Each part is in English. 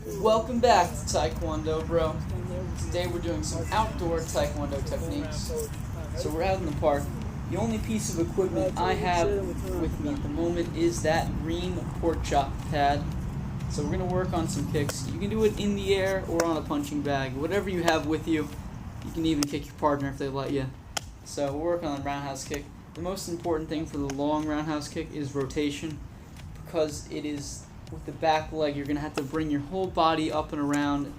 Welcome back to Taekwondo, bro. Today we're doing some outdoor Taekwondo techniques. So we're out in the park. The only piece of equipment I have with me at the moment is that green pork chop pad. So we're going to work on some kicks. You can do it in the air or on a punching bag. Whatever you have with you. You can even kick your partner if they let you. So we're working on the roundhouse kick. The most important thing for the long roundhouse kick is rotation, because it is with the back leg, you're going to have to bring your whole body up and around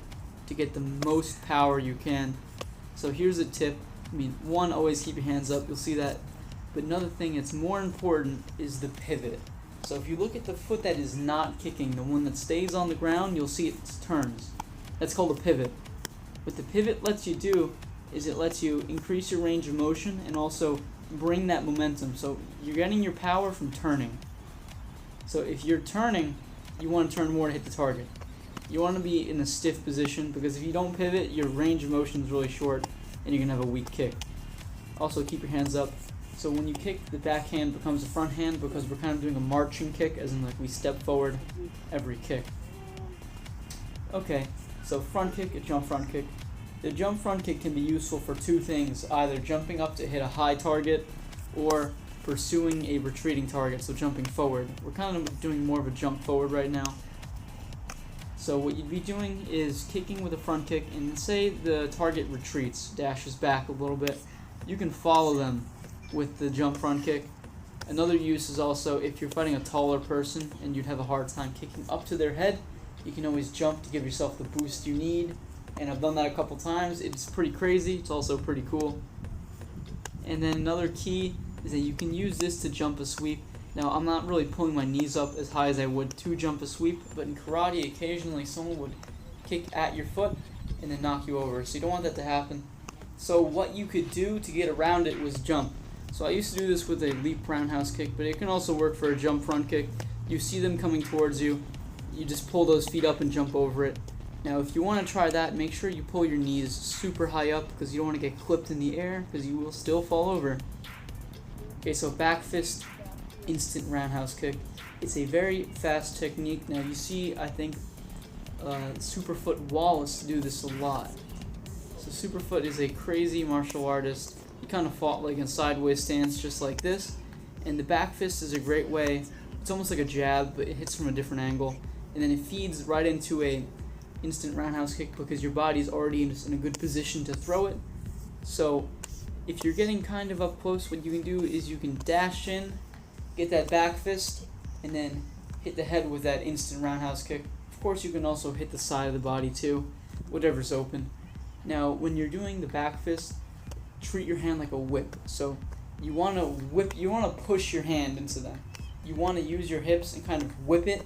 to get the most power you can. So here's a tip. One, always keep your hands up. You'll see that. But another thing that's more important is the pivot. So if you look at the foot that is not kicking, the one that stays on the ground, you'll see it turns. That's called a pivot. What the pivot lets you do is it lets you increase your range of motion and also bring that momentum. So you're getting your power from turning. So if you're turning, you want to turn more to hit the target. You want to be in a stiff position, because if you don't pivot, your range of motion is really short and you're going to have a weak kick. Also, keep your hands up. So when you kick, the backhand becomes the front hand, because we're kind of doing a marching kick, as in like we step forward every kick. Okay, so front kick, a jump front kick. The jump front kick can be useful for two things, either jumping up to hit a high target or pursuing a retreating target, so jumping forward. We're kind of doing more of a jump forward right now. So what you'd be doing is kicking with a front kick, and say the target retreats, dashes back a little bit, you can follow them with the jump front kick. Another use is also if you're fighting a taller person and you'd have a hard time kicking up to their head, you can always jump to give yourself the boost you need. And I've done that a couple times. It's pretty crazy. It's also pretty cool. And then another key is that you can use this to jump a sweep. Now, I'm not really pulling my knees up as high as I would to jump a sweep, but in karate, occasionally someone would kick at your foot and then knock you over. So you don't want that to happen. So what you could do to get around it was jump. So I used to do this with a leap roundhouse kick, but it can also work for a jump front kick. You see them coming towards you, you just pull those feet up and jump over it. Now, if you want to try that, make sure you pull your knees super high up, because you don't want to get clipped in the air, because you will still fall over. Okay, so back fist, instant roundhouse kick. It's a very fast technique. Now, you see, I think, Superfoot Wallace do this a lot. So Superfoot is a crazy martial artist. He kind of fought like in sideways stance, just like this. And the back fist is a great way. It's almost like a jab, but it hits from a different angle. And then it feeds right into a instant roundhouse kick, because your body's already in a good position to throw it. So if you're getting kind of up close, what you can do is you can dash in, get that back fist, and then hit the head with that instant roundhouse kick. Of course, you can also hit the side of the body too, whatever's open. Now, when you're doing the back fist, treat your hand like a whip. So you want to push your hand into that. You want to use your hips and kind of whip it,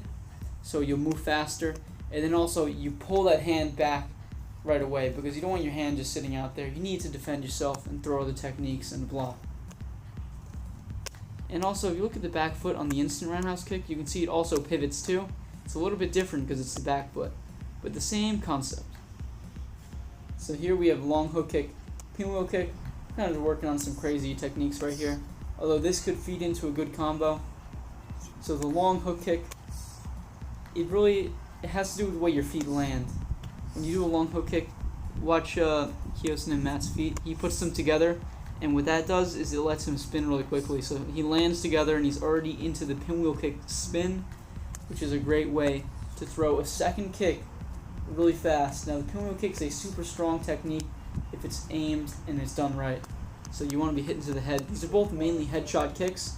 so you'll move faster. And then also you pull that hand back right away, because you don't want your hand just sitting out there. You need to defend yourself and throw the techniques and block. And also, if you look at the back foot on the instant roundhouse kick, you can see it also pivots too. It's a little bit different because it's the back foot, but the same concept. So here we have long hook kick, pinwheel kick. Kind of working on some crazy techniques right here, although this could feed into a good combo. So the long hook kick, it has to do with the way your feet land. When you do a long hook kick, watch Kyosin and Matt's feet. He puts them together, and what that does is it lets him spin really quickly. So he lands together, and he's already into the pinwheel kick spin, which is a great way to throw a second kick really fast. Now, the pinwheel kick is a super strong technique if it's aimed and it's done right. So you want to be hitting to the head. These are both mainly headshot kicks.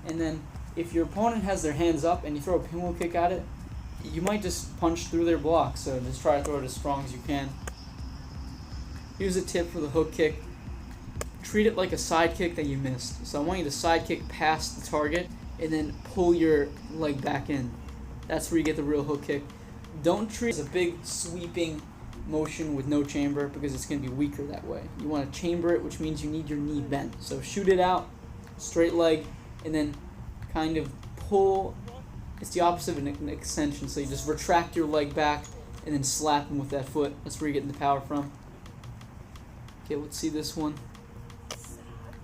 And then if your opponent has their hands up and you throw a pinwheel kick at it, you might just punch through their block, so just try to throw it as strong as you can. Here's a tip for the hook kick. Treat it like a side kick that you missed. So I want you to side kick past the target and then pull your leg back in. That's where you get the real hook kick. Don't treat it as a big sweeping motion with no chamber, because it's going to be weaker that way. You want to chamber it, which means you need your knee bent. So shoot it out, straight leg, and then kind of pull. It's the opposite of an extension, so you just retract your leg back and then slap him with that foot. That's where you're getting the power from. Okay, let's see this one.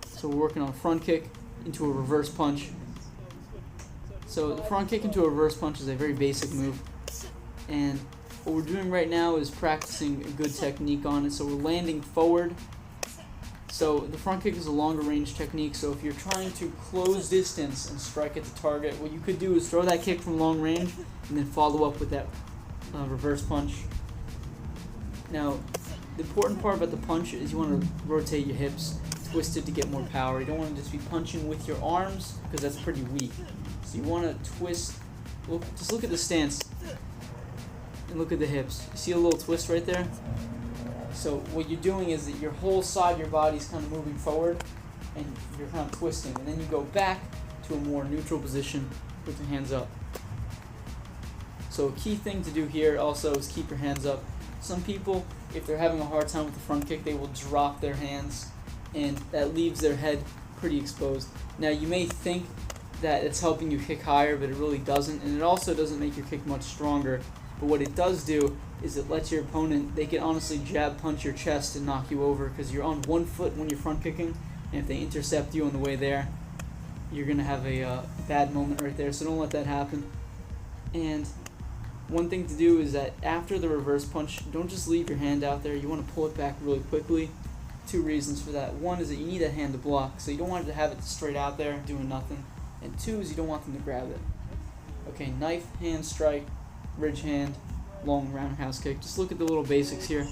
So we're working on a front kick into a reverse punch. So the front kick into a reverse punch is a very basic move. And what we're doing right now is practicing a good technique on it. So we're landing forward. So the front kick is a longer range technique, so if you're trying to close distance and strike at the target, what you could do is throw that kick from long range and then follow up with that reverse punch. Now, the important part about the punch is you want to rotate your hips, twist it to get more power. You don't want to just be punching with your arms because that's pretty weak. So you want to twist, just look at the stance and look at the hips. You see a little twist right there? So what you're doing is that your whole side of your body is kind of moving forward and you're kind of twisting. And then you go back to a more neutral position with your hands up. So a key thing to do here also is keep your hands up. Some people, if they're having a hard time with the front kick, they will drop their hands and that leaves their head pretty exposed. Now you may think that it's helping you kick higher, but it really doesn't. And it also doesn't make your kick much stronger. But what it does do is it lets your opponent, they can honestly jab punch your chest and knock you over because you're on one foot when you're front kicking, and if they intercept you on the way there, you're going to have a bad moment right there, so don't let that happen. And one thing to do is that after the reverse punch, don't just leave your hand out there, you want to pull it back really quickly. Two reasons for that. One is that you need that hand to block, so you don't want to have it straight out there doing nothing. And two is you don't want them to grab it. Okay, knife, hand strike, ridge hand, long roundhouse kick. Just look at the little basics here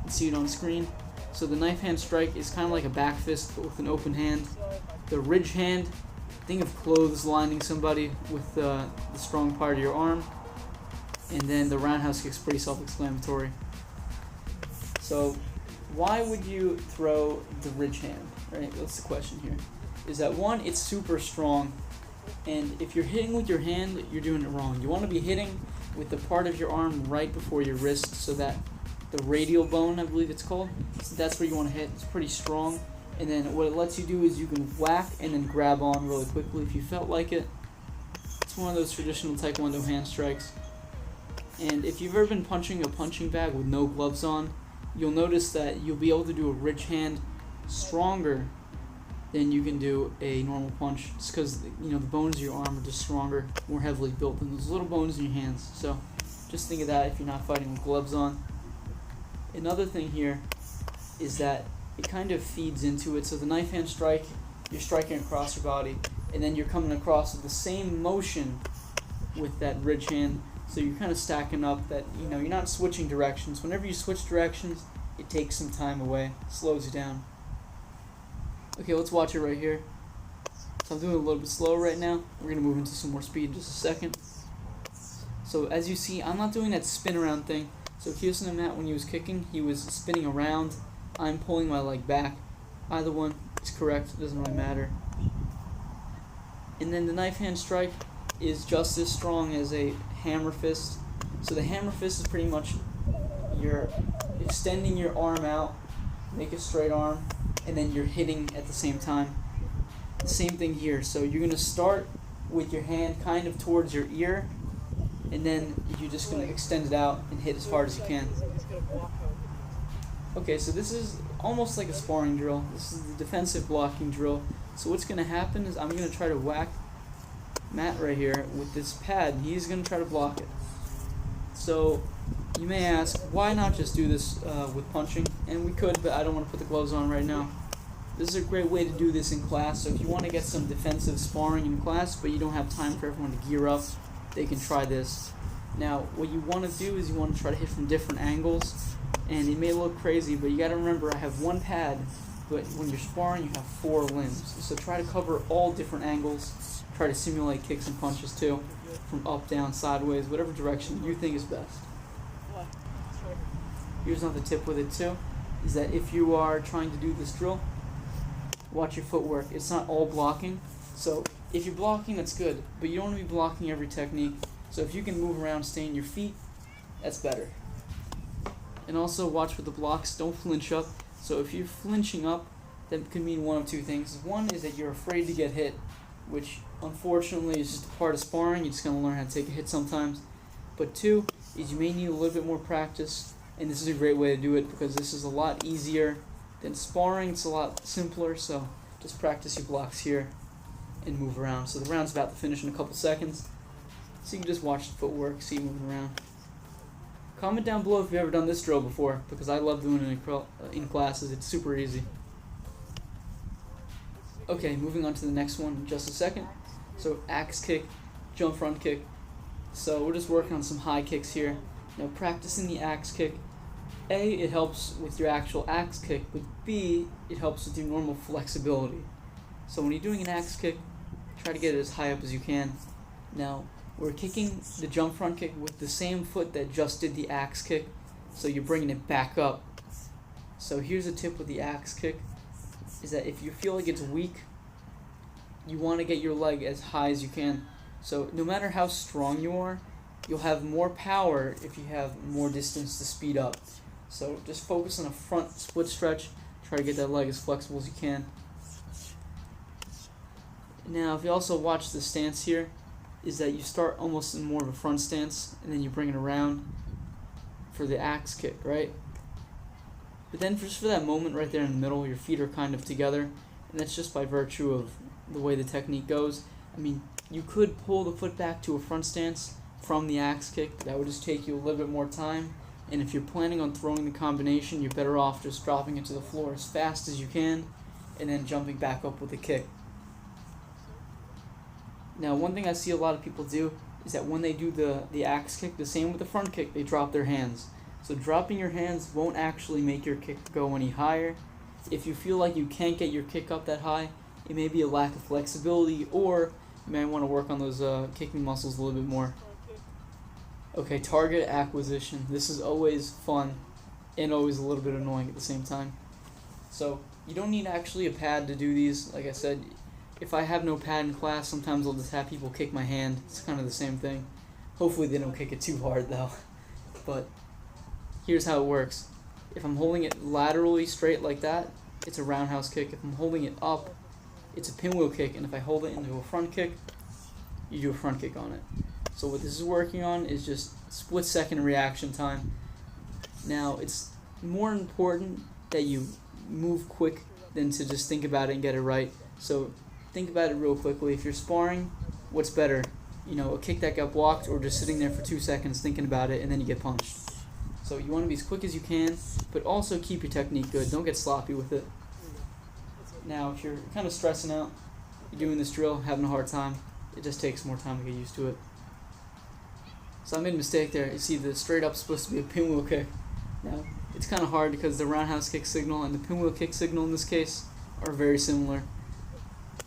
and see it on screen. So the knife hand strike is kind of like a back fist but with an open hand. The ridge hand, think of clothes lining somebody with the strong part of your arm. And then the roundhouse kick is pretty self-explanatory. So why would you throw the ridge hand, right? That's the question here. Is that one, it's super strong, and if you're hitting with your hand, you're doing it wrong. You want to be hitting with the part of your arm right before your wrist, so that the radial bone, I believe it's called, so that's where you want to hit. It's pretty strong, and then what it lets you do is you can whack and then grab on really quickly if you felt like it. It's one of those traditional Taekwondo hand strikes. And if you've ever been punching a punching bag with no gloves on, you'll notice that you'll be able to do a ridge hand stronger than you can do a normal punch, just because the bones of your arm are just stronger, more heavily built than those little bones in your hands. So just think of that if you're not fighting with gloves on. Another thing here is that it kind of feeds into it. So the knife hand strike, you're striking across your body, and then you're coming across with the same motion with that ridge hand. So you're kind of stacking up that, you're not switching directions. Whenever you switch directions, it takes some time away, slows you down. Okay, let's watch it right here. So I'm doing it a little bit slow right now. We're going to move into some more speed in just a second. So as you see, I'm not doing that spin around thing. So Kyosin and Matt, when he was kicking, he was spinning around. I'm pulling my leg back. Either one is correct, it doesn't really matter. And then the knife hand strike is just as strong as a hammer fist. So the hammer fist is pretty much you're extending your arm out, make a straight arm, and then you're hitting at the same time. The same thing here. So you're going to start with your hand kind of towards your ear, and then you're just going to extend it out and hit as hard as you can. Okay, so this is almost like a sparring drill. This is the defensive blocking drill. So what's going to happen is I'm going to try to whack Matt right here with this pad, and he's going to try to block it. So you may ask, why not just do this with punching? And we could, but I don't want to put the gloves on right now. This is a great way to do this in class, so if you want to get some defensive sparring in class, but you don't have time for everyone to gear up, they can try this. Now, what you want to do is you want to try to hit from different angles, and it may look crazy, but you got to remember I have one pad, but when you're sparring, you have 4 limbs. So try to cover all different angles, try to simulate kicks and punches too, from up, down, sideways, whatever direction you think is best. Here's another tip with it too, is that if you are trying to do this drill, watch your footwork. It's not all blocking. So if you're blocking, that's good, but you don't want to be blocking every technique. So if you can move around, stay in your feet, that's better. And also watch with the blocks, don't flinch up. So if you're flinching up, that could mean one of two things. One is that you're afraid to get hit, which unfortunately is just a part of sparring. You're just going to learn how to take a hit sometimes. But two is you may need a little bit more practice, and this is a great way to do it because this is a lot easier than sparring. It's a lot simpler, so just practice your blocks here and move around. So the round's about to finish in a couple seconds, so you can just watch the footwork, see you moving around. Comment down below if you've ever done this drill before, because I love doing it in classes. It's super easy. Okay, moving on to the next one in just a second. So axe kick, jump front kick. So we're just working on some high kicks here. Now practicing the axe kick, A, it helps with your actual axe kick, but B, it helps with your normal flexibility. So when you're doing an axe kick, try to get it as high up as you can. Now, we're kicking the jump front kick with the same foot that just did the axe kick, so you're bringing it back up. So here's a tip with the axe kick, is that if you feel like it's weak, you want to get your leg as high as you can. So no matter how strong you are, you'll have more power if you have more distance to speed up. So just focus on a front split stretch, try to get that leg as flexible as you can. Now if you also watch the stance here, is that you start almost in more of a front stance and then you bring it around for the axe kick, right? But then just for that moment right there in the middle, your feet are kind of together, and that's just by virtue of the way the technique goes. I mean, you could pull the foot back to a front stance from the axe kick, but that would just take you a little bit more time, and if you're planning on throwing the combination, you're better off just dropping it to the floor as fast as you can and then jumping back up with a kick. Now, one thing I see a lot of people do is that when they do the axe kick, the same with the front kick, they drop their hands. So dropping your hands won't actually make your kick go any higher. If you feel like you can't get your kick up that high, it may be a lack of flexibility, or you may want to work on those kicking muscles a little bit more. Okay, target acquisition. This is always fun and always a little bit annoying at the same time. So you don't need actually a pad to do these. Like I said, if I have no pad in class, sometimes I'll just have people kick my hand. It's kind of the same thing. Hopefully they don't kick it too hard though. But here's how it works. If I'm holding it laterally straight like that, it's a roundhouse kick. If I'm holding it up, it's a pinwheel kick. And if I hold it into a front kick, you do a front kick on it. So what this is working on is just split-second reaction time. Now, it's more important that you move quick than to just think about it and get it right. So think about it real quickly. If you're sparring, what's better? You know, a kick that got blocked, or just sitting there for 2 seconds thinking about it and then you get punched. So you want to be as quick as you can, but also keep your technique good. Don't get sloppy with it. Now, if you're kind of stressing out, you're doing this drill, having a hard time, it just takes more time to get used to it. So I made a mistake there. You see, the straight up is supposed to be a pinwheel kick. Now, it's kind of hard because the roundhouse kick signal and the pinwheel kick signal in this case are very similar.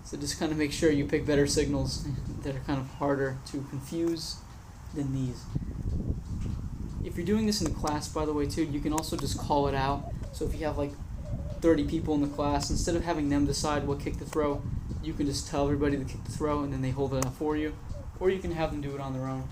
So just kind of make sure you pick better signals that are kind of harder to confuse than these. If you're doing this in the class, by the way, too, you can also just call it out. So if you have like 30 people in the class, instead of having them decide what kick to throw, you can just tell everybody the kick to throw and then they hold it out for you. Or you can have them do it on their own.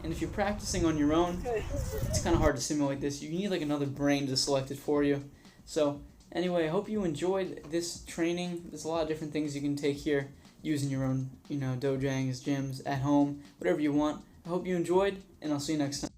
And if you're practicing on your own, it's kind of hard to simulate this. You need like another brain to select it for you. So anyway, I hope you enjoyed this training. There's a lot of different things you can take here using your own, dojangs, gyms, at home, whatever you want. I hope you enjoyed, and I'll see you next time.